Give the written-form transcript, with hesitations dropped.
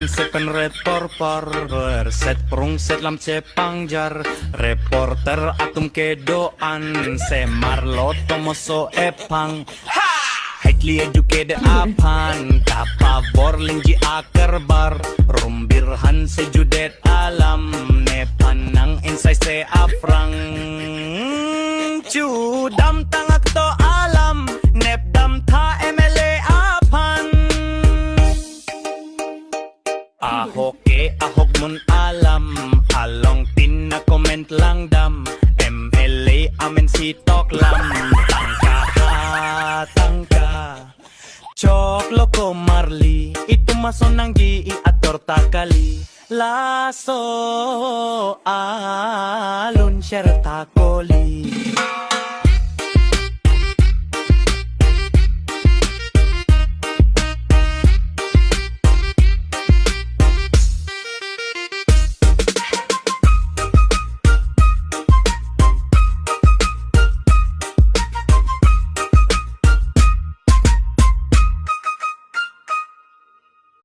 Sepen reporter set prung set lam cepangjar reporter atum kedoan se marlo tomoso epang highly educated apan kapabor lingji akerbar Ranbeer Hanse judet alam ne panang insay se afrang cudam tangak to alam nepdam ta MLA apan ahok mun alam along tin na comment lang dam MLA amen si tok lam tangka choklo ko marli itu mason nang gi ator takali laso alun syar takoli